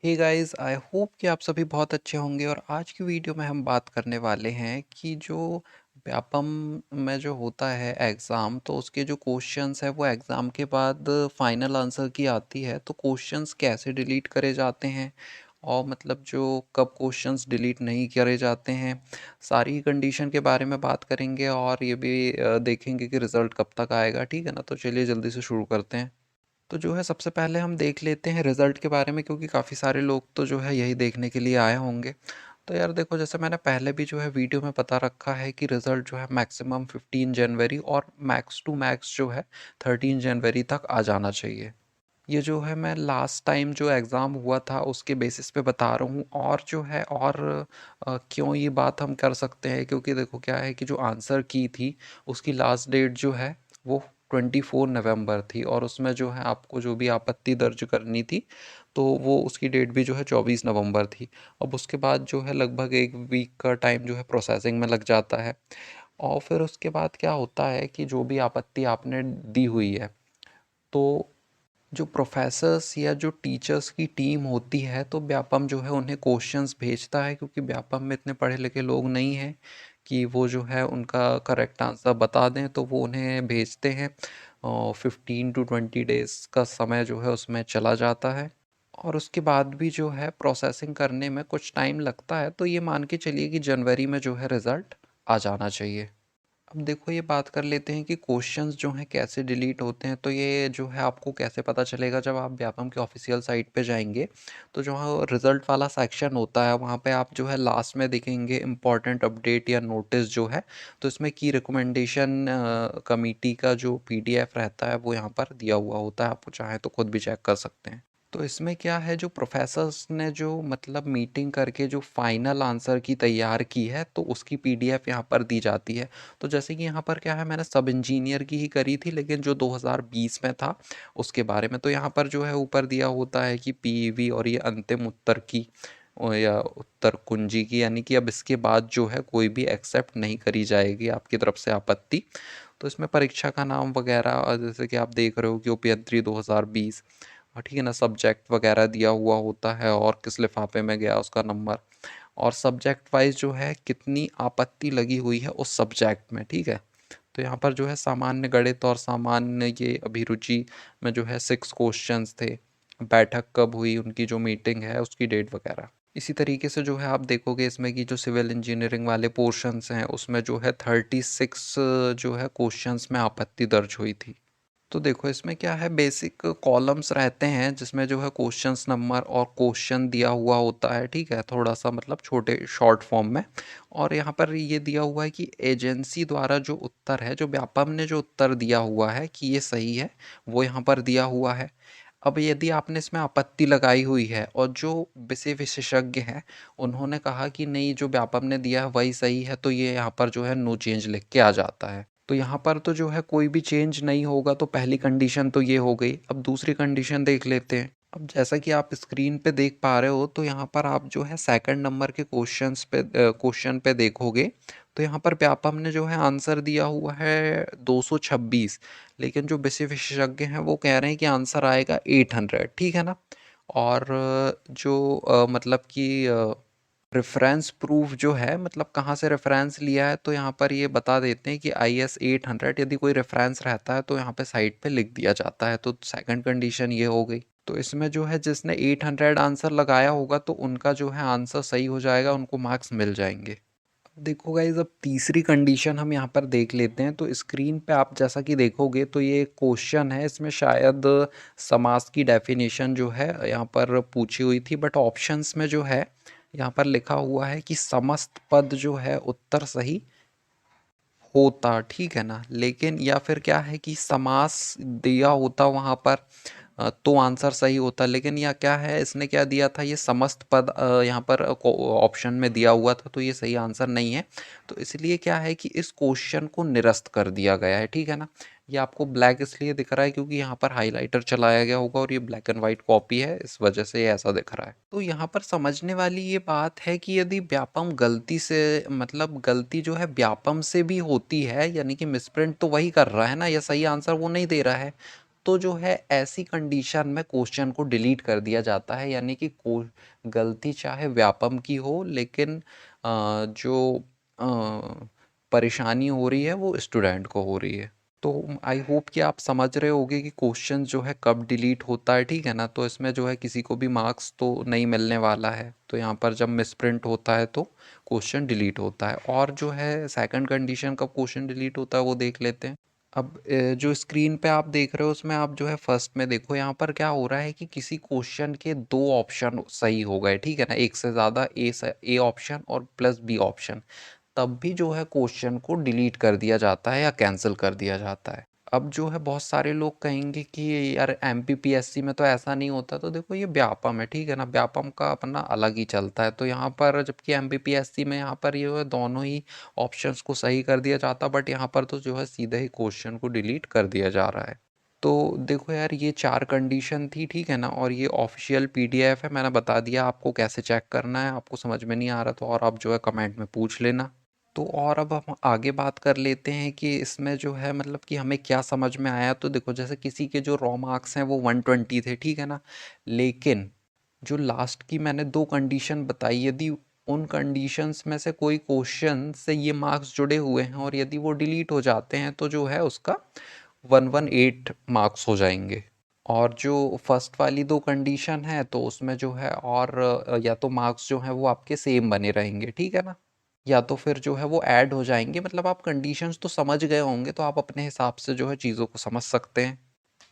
Hey guys, I hope कि आप सभी बहुत अच्छे होंगे। और आज की वीडियो में हम बात करने वाले हैं कि जो व्यापम में जो होता है एग्ज़ाम, तो उसके जो क्वेश्चंस है वो एग्ज़ाम के बाद फाइनल आंसर की आती है। तो क्वेश्चंस कैसे डिलीट करे जाते हैं और मतलब जो कब क्वेश्चंस डिलीट नहीं करे जाते हैं, सारी कंडीशन के बारे में बात करेंगे। और ये भी देखेंगे कि रिज़ल्ट कब तक आएगा। ठीक है ना? तो चलिए जल्दी से शुरू करते हैं। तो जो है सबसे पहले हम देख लेते हैं रिज़ल्ट के बारे में, क्योंकि काफ़ी सारे लोग तो जो है यही देखने के लिए आए होंगे। तो यार देखो, जैसे मैंने पहले भी जो है वीडियो में बता रखा है कि रिज़ल्ट जो है मैक्सिमम 15 जनवरी और मैक्स टू मैक्स जो है 13 जनवरी तक आ जाना चाहिए। ये जो है मैं लास्ट टाइम जो एग्ज़ाम हुआ था उसके बेसिस पे बता रहा हूँ। और जो है और क्यों ये बात हम कर सकते हैं, क्योंकि देखो क्या है कि जो आंसर की थी उसकी लास्ट डेट जो है वो 24 नवंबर थी। और उसमें जो है आपको जो भी आपत्ति दर्ज करनी थी तो वो उसकी डेट भी जो है 24 नवंबर थी। अब उसके बाद जो है लगभग एक वीक का टाइम जो है प्रोसेसिंग में लग जाता है। और फिर उसके बाद क्या होता है कि जो भी आपत्ति आपने दी हुई है, तो जो प्रोफेसर्स या जो टीचर्स की टीम होती है, तो व्यापम जो है उन्हें क्वेश्चंस भेजता है, क्योंकि व्यापम में इतने पढ़े लिखे लोग नहीं हैं कि वो जो है उनका करेक्ट आंसर बता दें। तो वो उन्हें भेजते हैं और 15 to 20 डेज़ का समय जो है उसमें चला जाता है। और उसके बाद भी जो है प्रोसेसिंग करने में कुछ टाइम लगता है। तो ये मान के चलिए कि जनवरी में जो है रिज़ल्ट आ जाना चाहिए। अब देखो, ये बात कर लेते हैं कि क्वेश्चंस जो हैं कैसे डिलीट होते हैं। तो ये जो है आपको कैसे पता चलेगा, जब आप व्यापम के ऑफिशियल साइट पे जाएंगे तो जो है रिजल्ट वाला सेक्शन होता है, वहाँ पे आप जो है लास्ट में देखेंगे इम्पॉर्टेंट अपडेट या नोटिस जो है। तो इसमें की रिकमेंडेशन कमेटी का जो पीडीएफ रहता है वो यहाँ पर दिया हुआ होता है। आप चाहें तो खुद भी चेक कर सकते हैं। तो इसमें क्या है, जो प्रोफेसर्स ने जो मतलब मीटिंग करके जो फाइनल आंसर की तैयार की है, तो उसकी पीडीएफ यहाँ पर दी जाती है। तो जैसे कि यहाँ पर क्या है, मैंने सब इंजीनियर की ही करी थी, लेकिन जो 2020 में था उसके बारे में। तो यहाँ पर जो है ऊपर दिया होता है कि पीईवी और ये अंतिम उत्तर की या उत्तर कुंजी की, यानी कि अब इसके बाद जो है कोई भी एक्सेप्ट नहीं करी जाएगी आपकी तरफ से आपत्ति। तो इसमें परीक्षा का नाम वगैरह, और जैसे कि आप देख रहे हो कि उपयंत्री 2020, और ठीक है ना, सब्जेक्ट वगैरह दिया हुआ होता है और किस लिफाफे में गया उसका नंबर, और सब्जेक्ट वाइज जो है कितनी आपत्ति लगी हुई है उस सब्जेक्ट में। ठीक है? तो यहाँ पर जो है सामान्य गणित और सामान्य ये अभिरुचि में जो है 6 क्वेश्चंस थे। बैठक कब हुई, उनकी जो मीटिंग है उसकी डेट वगैरह। इसी तरीके से जो है आप देखोगे इसमें कि जो सिविल इंजीनियरिंग वाले पोर्शंस हैं उसमें जो है 36 जो है क्वेश्चंस में आपत्ति दर्ज हुई थी। तो देखो, इसमें क्या है, बेसिक कॉलम्स रहते हैं जिसमें जो है क्वेश्चंस नंबर और क्वेश्चन दिया हुआ होता है। ठीक है? थोड़ा सा मतलब छोटे शॉर्ट फॉर्म में। और यहाँ पर ये दिया हुआ है कि एजेंसी द्वारा जो उत्तर है, जो व्यापम ने जो उत्तर दिया हुआ है कि ये सही है, वो यहाँ पर दिया हुआ है। अब यदि आपने इसमें आपत्ति लगाई हुई है और जो विषय विशेषज्ञ हैं उन्होंने कहा कि नहीं, जो व्यापम ने दिया है वही सही है, तो ये यहाँ पर जो है नो चेंज लिख के आ जाता है। तो यहाँ पर तो जो है कोई भी चेंज नहीं होगा। तो पहली कंडीशन तो ये हो गई। अब दूसरी कंडीशन देख लेते हैं। अब जैसा कि आप स्क्रीन पे देख पा रहे हो, तो यहाँ पर आप जो है सेकंड नंबर के क्वेश्चन पे देखोगे, तो यहाँ पर व्यापम ने जो है आंसर दिया हुआ है 226, लेकिन जो विषय विशेषज्ञ हैं वो कह रहे हैं कि आंसर आएगा 800। ठीक है ना? और जो मतलब कि रेफरेंस प्रूफ जो है, मतलब कहाँ से रेफरेंस लिया है, तो यहाँ पर ये बता देते हैं कि IS 800। यदि कोई रेफरेंस रहता है तो यहाँ पे साइट पे लिख दिया जाता है। तो सेकंड कंडीशन ये हो गई। तो इसमें जो है जिसने 800 आंसर लगाया होगा तो उनका जो है आंसर सही हो जाएगा, उनको मार्क्स मिल जाएंगे। देखो गाइज, अब तीसरी कंडीशन हम यहाँ पर देख लेते हैं। तो स्क्रीन पे आप जैसा कि देखोगे तो ये क्वेश्चन है, इसमें शायद समास की डेफिनेशन जो है यहाँ पर पूछी हुई थी, बट ऑप्शंस में जो है यहाँ पर लिखा हुआ है कि समस्त पद जो है उत्तर सही होता। ठीक है ना? लेकिन या फिर क्या है कि समास दिया होता वहाँ पर, तो आंसर सही होता। लेकिन या क्या है, इसने क्या दिया था, ये समस्त पद यहाँ पर ऑप्शन में दिया हुआ था, तो ये सही आंसर नहीं है। तो इसलिए क्या है कि इस क्वेश्चन को निरस्त कर दिया गया है। ठीक है ना? ये आपको ब्लैक इसलिए दिख रहा है क्योंकि यहाँ पर हाइलाइटर चलाया गया होगा और ये ब्लैक एंड वाइट कॉपी है, इस वजह से ये ऐसा दिख रहा है। तो यहाँ पर समझने वाली ये बात है कि यदि व्यापम गलती से, मतलब गलती जो है व्यापम से भी होती है, यानी कि मिसप्रिंट तो वही कर रहा है ना, या सही आंसर वो नहीं दे रहा है, तो जो है ऐसी कंडीशन में क्वेश्चन को डिलीट कर दिया जाता है, यानी कि गलती चाहे व्यापम की हो, लेकिन जो परेशानी हो रही है वो स्टूडेंट को हो रही है। तो आई होप कि आप समझ रहे होगे कि क्वेश्चन जो है कब डिलीट होता है, ठीक है ना। तो इसमें जो है किसी को भी मार्क्स तो नहीं मिलने वाला है, तो यहाँ पर जब मिसप्रिंट होता है तो क्वेश्चन डिलीट होता है। और जो है सेकंड कंडीशन कब क्वेश्चन डिलीट होता है वो देख लेते हैं। अब जो स्क्रीन पे आप देख रहे हो उसमें आप जो है फर्स्ट में देखो, यहाँ पर क्या हो रहा है कि किसी क्वेश्चन के दो ऑप्शन सही हो गए, ठीक है ना, एक से ज़्यादा ए ऑप्शन और प्लस बी ऑप्शन, तब भी जो है क्वेश्चन को डिलीट कर दिया जाता है या कैंसिल कर दिया जाता है। अब जो है बहुत सारे लोग कहेंगे कि यार एमपीपीएससी में तो ऐसा नहीं होता, तो देखो ये व्यापम है, ठीक है ना, व्यापम का अपना अलग ही चलता है। तो यहाँ पर जबकि एमपीपीएससी में यहाँ पर ये है दोनों ही ऑप्शंस को सही कर दिया जाता, बट यहाँ पर तो जो है सीधे ही क्वेश्चन को डिलीट कर दिया जा रहा है। तो देखो यार ये 4 कंडीशन थी, ठीक है ना, और ये ऑफिशियल पीडीएफ है, मैंने बता दिया आपको कैसे चेक करना है। आपको समझ में नहीं आ रहा तो और आप जो है कमेंट में पूछ लेना। तो और अब हम आगे बात कर लेते हैं कि इसमें जो है मतलब कि हमें क्या समझ में आया। तो देखो जैसे किसी के जो रॉ मार्क्स हैं वो 120 थे, ठीक है ना, लेकिन जो लास्ट की मैंने 2 कंडीशन बताई, यदि उन कंडीशंस में से कोई क्वेश्चन से ये मार्क्स जुड़े हुए हैं और यदि वो डिलीट हो जाते हैं तो जो है उसका 118 मार्क्स हो जाएंगे। और जो फर्स्ट वाली 2 कंडीशन है तो उसमें जो है और या तो मार्क्स जो हैं वो आपके सेम बने रहेंगे, ठीक है ना, या तो फिर जो है वो ऐड हो जाएंगे। मतलब आप कंडीशंस तो समझ गए होंगे, तो आप अपने हिसाब से जो है चीज़ों को समझ सकते हैं।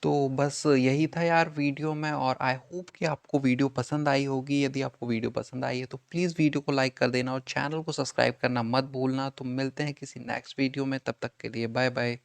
तो बस यही था यार वीडियो में, और आई होप कि आपको वीडियो पसंद आई होगी। यदि आपको वीडियो पसंद आई है तो प्लीज़ वीडियो को लाइक कर देना और चैनल को सब्सक्राइब करना मत भूलना। तो मिलते हैं किसी नेक्स्ट वीडियो में, तब तक के लिए बाय बाय।